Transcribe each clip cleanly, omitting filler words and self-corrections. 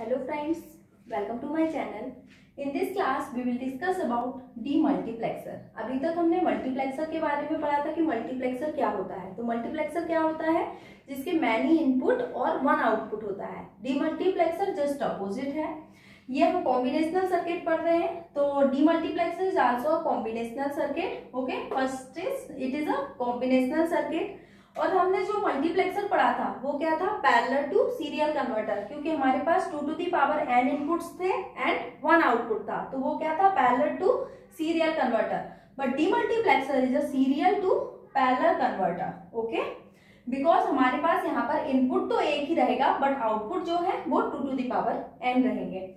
Hello friends, welcome to my channel. In this class we will discuss about demultiplexer. अभी तक हमने multiplexer के बारे में पढ़ा था कि मल्टीप्लेक्सर क्या होता है। तो मल्टीप्लेक्सर क्या होता है? जिसके मैनी इनपुट और वन आउटपुट होता है। डीमल्टीप्लेक्सर जस्ट अपोजिट है। ये हम कॉम्बिनेशनल सर्किट पढ़ रहे हैं। तो demultiplexer is also a combinational circuit. Okay, first is it is a combinational circuit. और हमने जो मल्टीप्लेक्सर पढ़ा था वो क्या था? पैरेलल टू सीरियल कन्वर्टर, क्योंकि हमारे पास 2 to the power n inputs थे एंड 1 आउटपुट था, तो वो क्या था? Parallel to serial converter. But demultiplexer is a serial to parallel converter. Okay, because हमारे पास यहाँ पर इनपुट तो एक ही रहेगा बट आउटपुट जो है वो 2 टू द पावर n रहेंगे।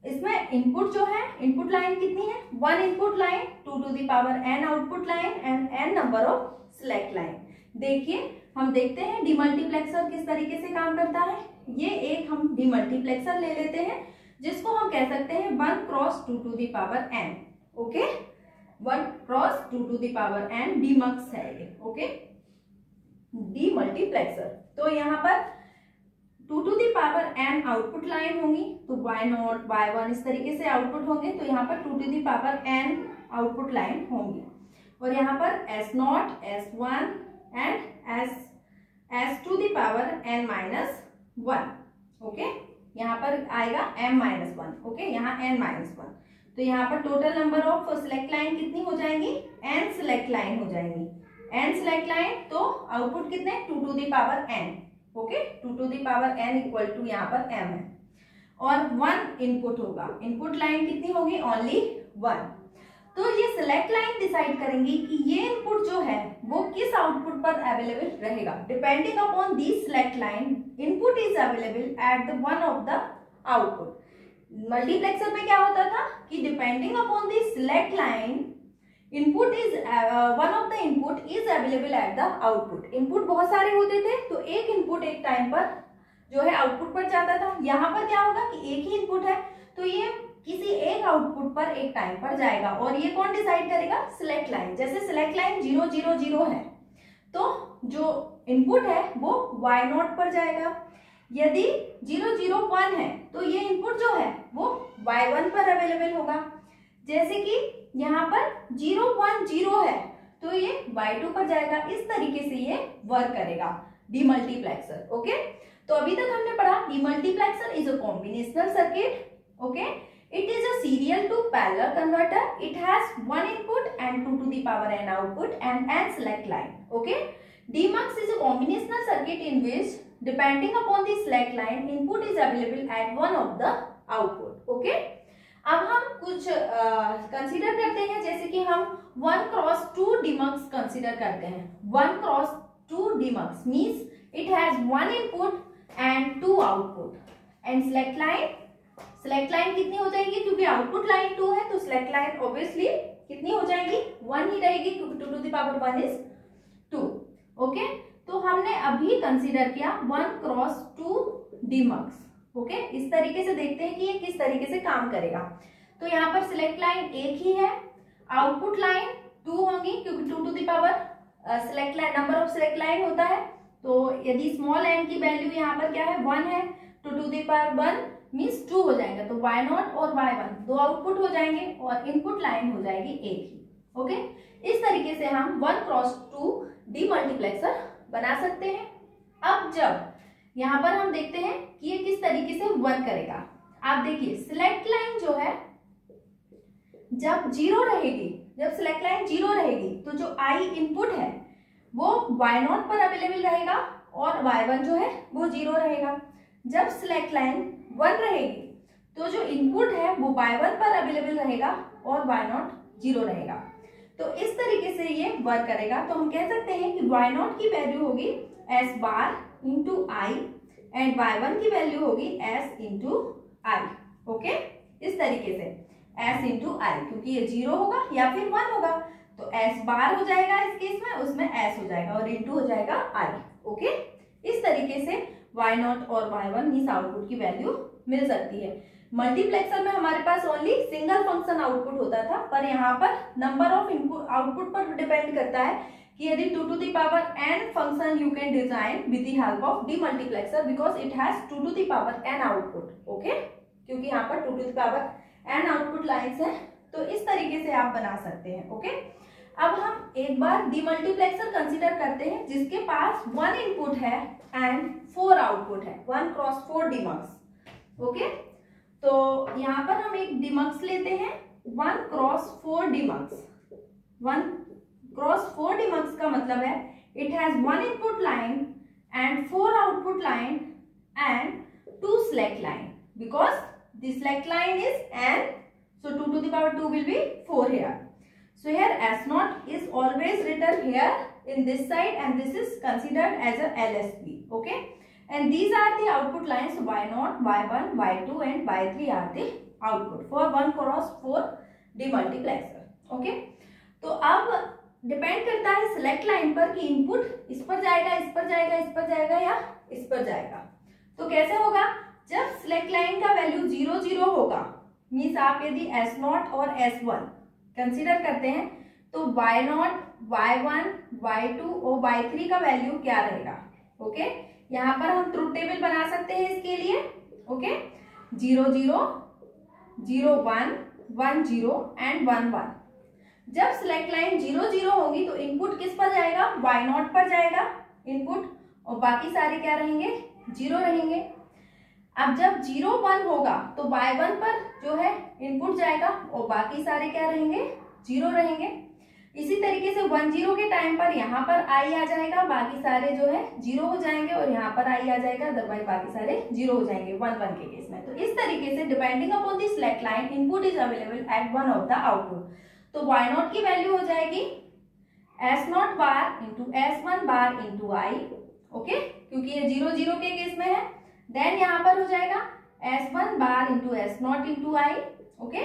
इसमें इनपुट जो है, इनपुट लाइन कितनी है? 1 input line, 2 to the power n output line and n number of select line. देखिए, हम देखते हैं डीमल्टीप्लेक्सर किस तरीके से काम करता है। ये एक हम डीमल्टीप्लेक्सर ले लेते हैं जिसको हम कह सकते हैं 1 cross 2 to the power n। Okay, 1 cross 2 to the power n demux है ये। Okay, demultiplexer. तो यहाँ पर 2 to the power n output line होंगी, तो y0 y1 इस तरीके से आउटपुट होंगे। तो यहाँ पर 2 to the power n output line होंगी और यहाँ पर S0 S1 and s to the power n minus 1। Okay, यहाँ पर आएगा m माइनस 1। ओके, यहाँ n माइनस 1। तो यहाँ पर total number of select line कितनी हो जाएंगी? n सिलेक्ट लाइन हो जाएंगी। n सिलेक्ट लाइन, तो आउटपुट कितने? 2 to the power n। Okay, 2 to the power n equal to यहाँ पर m है और 1 इनपुट होगा। इनपुट लाइन कितनी होगी? ओनली 1। तो ये सिलेक्ट लाइन डिसाइड करेंगी कि ये इनपुट जो है वो किस आउटपुट पर अवेलेबल रहेगा। Depending upon the select line input is available at the one of the output. Multiplexer में क्या होता था कि depending upon the select line input is one of the input is available at the output. Input बहुत सारे होते थे तो एक इनपुट एक टाइम पर जो है आउटपुट पर जाता था। यहाँ पर क्या होगा कि एक ही इनपुट है तो ये किसी एक आउटपुट पर एक टाइम पर जाएगा और ये कौन डिसाइड करेगा? Select line. जैसे सिलेक्ट लाइन 0 0 0 है तो जो इनपुट है वो y0 पर जाएगा। यदि 0 0 1 है तो ये इनपुट जो है वो y1 पर अवेलेबल होगा। जैसे कि यहाँ पर 0 1 0 है तो ये y2 पर जाएगा। इस तरीके से ये वर्क करेगा डीमल्टीप्लेक्सर। ओके, तो अभी तक हमने पढ़ा demultiplexer is a combinational circuit. Okay, it is a serial to parallel converter. It has 1 input and 2 to the power n output and n select line. Okay, demux is a combinational circuit in which depending upon the select line input is available at one of the output. Okay, अब हम कुछ consider करते हैं, जैसे कि हम 1 cross 2 demux consider करते हैं। 1 cross 2 demux means it has 1 input and 2 output and select line कितनी हो जाएगी? क्योंकि आउटपुट लाइन 2 है तो सिलेक्ट लाइन ऑब्वियसली कितनी हो जाएगी? 1 ही रहेगी क्योंकि 2 to the power 1 is 2। Okay, तो हमने अभी कंसीडर किया 1 क्रॉस 2 डीमक्स। ओके, इस तरीके से देखते हैं कि ये किस तरीके से काम करेगा। तो यहाँ पर सिलेक्ट लाइन एक ही है, आउटपुट लाइन 2 होंगी क्योंकि 2 to the power select line number of select line होता है। तो यदि स्मॉल n की वैल्यू यहाँ पर क्या है? 1 है, 2 टू द पावर 1 मीन्स 2 हो जाएगा। तो y0 और y1 दो आउटपुट हो जाएंगे और इनपुट लाइन हो जाएगी एक ही। ओके, इस तरीके से हम 1 क्रॉस 2 डीमल्टीप्लेक्सर बना सकते हैं। अब जब यहाँ पर हम देखते हैं कि ये किस तरीके से वर्क करेगा। आप देखिए, सिलेक्ट लाइन जो है जब 0 रहेगी, जब सिलेक्ट लाइन 0 रहेगी तो जो i इनपुट है वो y0 पर अवेलेबल रहेगा और y1 जो है वो 0 रहेगा। जब सिलेक्ट लाइन 1 रहेगी तो जो इनपुट है वो y1 पर अवेलेबल रहेगा और y0 0 रहेगा। तो इस तरीके से ये वर्क करेगा। तो हम कह सकते हैं कि y0 की वैल्यू होगी s bar into i and y1 की वैल्यू होगी s इंटू i। ओके, इस तरीके से s इंटू i, क्योंकि ये 0 होगा या फिर 1 होगा तो s बार हो जाएगा इस केस में, उसमें s हो जाएगा और इंटू हो जाएगा i। ओके, इस तरीके से y0 और y1 इस आउटपुट की वैल्यू मिल सकती है। मल्टीप्लेक्सर में हमारे पास ओनली सिंगल फंक्शन आउटपुट होता था, पर यहाँ पर नंबर ऑफ इनपुट आउटपुट पर डिपेंड करता है कि यदि 2 to the power n function you can design with the help of demultiplexer because it has 2 to the power n output. Okay, क्योंकि यहाँ पर 2 to the power n output lines है, तो इस तरीके से आप बना सकते हैं। ओके, अब हम एक बार डीमल्टीप्लेक्सर कंसीडर करते हैं जिसके पास 1 इनपुट है एंड 4 आउटपुट है, 1 क्रॉस 4 डीमक्स। ओके, तो यहाँ पर हम एक डीमक्स लेते हैं 1 क्रॉस 4 डीमक्स। 1 क्रॉस 4 डीमक्स का मतलब है it has 1 input line and 4 output line and 2 select line because the select line is n, so 2 to the power 2 will be 4 here. So here S0 is always written here in this side and this is considered as a LSB. Okay, and these are the output lines Y0, Y1, Y2 and Y3 are the output for 1 cross 4 demultiplexer. Okay, तो अब depend करता है select line पर कि input इस पर जाएगा, इस पर जाएगा, इस पर जाएगा या इस पर जाएगा। तो कैसे होगा, जब सिलेक्ट लाइन का वैल्यू 0 0 होगा, मीन्स आप यदि S0 और S1 कंसीडर करते हैं तो Y0, Y1, Y2 और Y3 का वैल्यू क्या रहेगा। ओके, यहाँ पर हम ट्रुथ टेबल बना सकते हैं इसके लिए। Okay, 0 0 0 1 1 0 and 1 1। जब सिलेक्ट लाइन 0 0 होगी तो इनपुट किस पर जाएगा, Y0 पर जाएगा इनपुट, और बाकी सारे क्या रहेंगे, 0 रहेंगे। अब जब 0 1 होगा तो Y1 पर जो है इनपुट जाएगा और बाकी सारे क्या रहेंगे, 0 रहेंगे। इसी तरीके से 1 0 के टाइम पर यहाँ पर I आ जाएगा, बाकी सारे जो है 0 हो जाएंगे, और यहाँ पर I आ जाएगा, अदरवाइज बाकी सारे 0 हो जाएंगे 1 1 के केस में। तो इस तरीके से depending upon the select line input is available at one of the output. तो Y0 की वैल्यू हो जाएगी S0 bar into S1 bar into I। Okay, क्योंकि ये 0 0 के केस में है। देन यहाँ पर हो जाएगा S1 bar into S0 into I। Okay,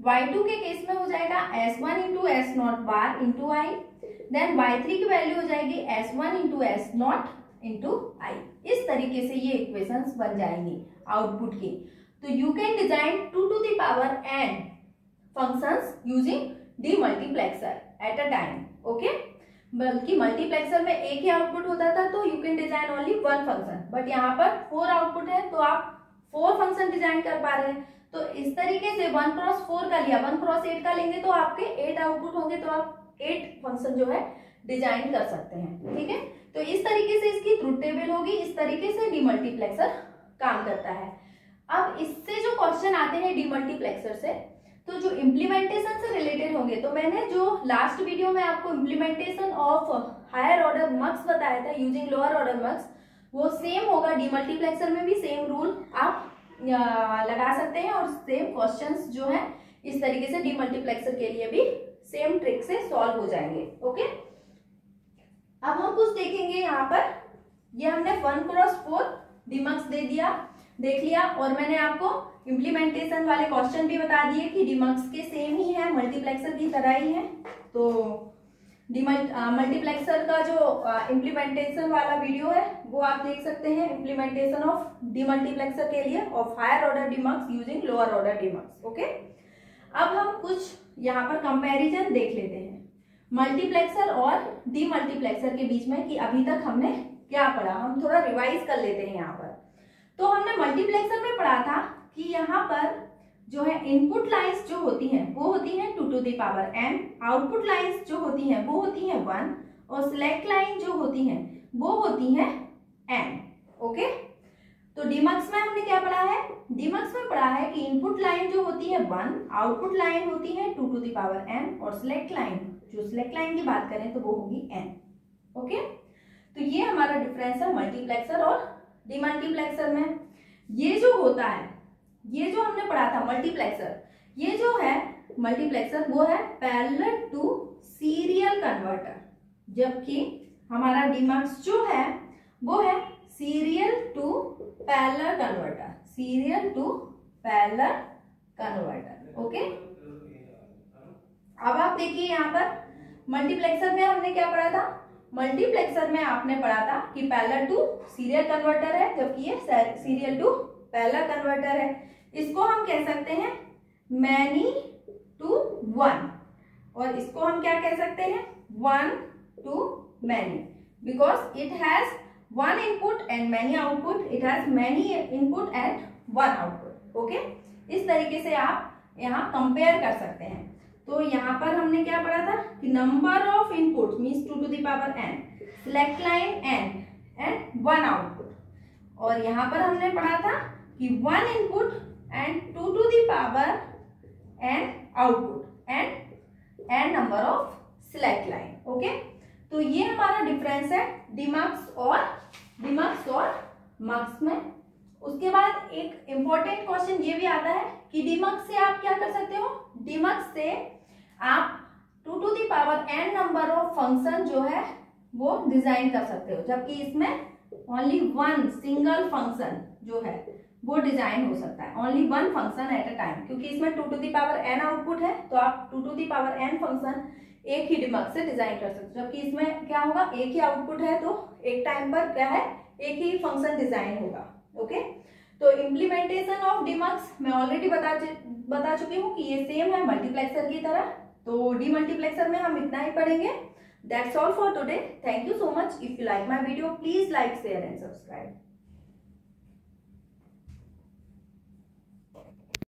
Y2 के केस में हो जाएगा S1 into S0 bar into I। Then Y3 की वैल्यू हो जाएगी S1 into S0 into I। इस तरीके से ये इक्वेशंस बन जाएंगी आउटपुट की। तो you can design 2 to the power n functions using demultiplexer at a time. Okay, बल्कि मल्टीप्लेक्सर में एक ही आउटपुट होता था तो you can design only 1 function, but यहाँ पर 4 आउटपुट है तो आप 4 फंक्शन डिजाइन कर पा रहे हैं। तो इस तरीके से 1 क्रॉस 4 का लिया, 1 क्रॉस 8 का लेंगे तो आपके 8 आउटपुट होंगे, तो आप 8 फंक्शन जो है डिजाइन कर सकते हैं। ठीक है, तो इस तरीके से इसकी ट्रुथ टेबल होगी, इस तरीके से डीमल्टीप्लेक्सर काम करता है। अब इससे जो क्वेश्चन आते हैं डीमल्टीप्लेक्सर से, तो जो इम्प्लीमेंटेशन से रिलेटेड होंगे, तो मैंने जो लास्ट वीडियो में आपको इम्प्लीमेंटेशन ऑफ हायर ऑर्डर मक्स बताया था यूजिंग लोअर ऑर्डर मक्स, वो सेम होगा डीमल्टीप्लेक्सर में भी। सेम रूल आप लगा सकते हैं और सेम क्वेश्चंस जो है इस तरीके से डीमल्टीप्लेक्सर के लिए भी सेम ट्रिक से सॉल्व हो जाएंगे। ओके, अब हम कुछ देखेंगे। यहाँ पर ये हमने 1 क्रॉस 4 डीमक्स देख लिया, और मैंने आपको इम्प्लीमेंटेशन वाले क्वेश्चन भी बता दिए कि डीमक्स के सेम ही है, मल्टीप्लेक्सर की तरह ही है। तो मल्टीप्लेक्सर का जो इम्प्लीमेंटेशन वाला वीडियो है वो आप देख सकते हैं, इम्प्लीमेंटेशन ऑफ डीमल्टीप्लेक्सर के लिए of higher order demux using lower order demux. Okay, अब हम कुछ यहाँ पर कंपैरिजन देख लेते हैं मल्टीप्लेक्सर और डीमल्टीप्लेक्सर के बीच में, कि अभी तक हमने क्या पढ़ा। हम थोड़ा रिवाइज कर लेते हैं यहाँ पर। तो हमने मल्टीप्लेक्सर में पढ़ा था कि यहाँ पर जो है इनपुट लाइंस जो होती हैं वो होती हैं 2 to the power n, output lines जो होती हैं वो होती हैं 1, और सिलेक्ट लाइन जो होती हैं वो होती हैं n। ओके, तो डीमक्स में हमने क्या पढ़ा है, डीमक्स में पढ़ा है कि इनपुट लाइन जो होती है 1, आउटपुट लाइन होती है 2 to the power n, और सिलेक्ट लाइन, जो सिलेक्ट लाइन की बात करें तो वो होगी n। ओके, तो ये हमारा डिफरेंस है मल्टीप्लेक्सर और डीमल्टीप्लेक्सर में। ये जो होता है, ये जो हमने पढ़ा था मल्टीप्लेक्सर, ये जो है मल्टीप्लेक्सर वो है पैरेलल टू सीरियल कन्वर्टर, जबकि हमारा डीमक्स जो है वो है serial to parallel converter, serial to parallel converter. Okay, अब आप देखिए यहाँ पर मल्टीप्लेक्सर में हमने क्या पढ़ा था, मल्टीप्लेक्सर में आपने पढ़ा था कि पैरेलल टू सीरियल कन्वर्टर है, जबकि ये सीरियल टू पैरेलल कन्वर्टर है। इसको हम कह सकते हैं मैनी टू 1, और इसको हम क्या कह सकते हैं 1 to many, because it has one input and many output. It has many input and one output. Okay, इस तरीके से आप यहाँ कंपेयर कर सकते हैं। तो यहाँ पर हमने क्या पढ़ा था कि number of input means 2 to the power n, select line n and one output. और यहाँ पर हमने पढ़ा था कि one input and 2 to the power n output and number of select line. Okay, तो ये हमारा डिफरेंस है डिमक्स और मक्स में। उसके बाद एक इंपॉर्टेंट क्वेश्चन ये भी आता है कि डिमक्स से आप क्या कर सकते हो, डिमक्स से आप 2 to the power n number of function जो है वो डिजाइन कर सकते हो, जबकि इसमें ओनली वन सिंगल फंक्शन जो है वो डिजाइन हो सकता है, only one function at a time, क्योंकि इसमें 2 to the power n output है। तो आप 2 to the power n function एक ही डिमक्स से डिजाइन कर सकते हो, जबकि इसमें क्या होगा, एक ही आउटपुट है तो एक टाइम पर क्या है, एक ही फंक्शन डिजाइन होगा। ओके, तो इम्प्लीमेंटेशन ऑफ डिमक्स मैं ऑलरेडी बता चुकी हूँ कि ये सेम है मल्टीप्लेक्सर की तरह। तो डीमल्टीप्लेक्सर में हम इतना ही पढ़ेंगे। That's all for today. Thank you so much. If you like my video please like share and subscribe.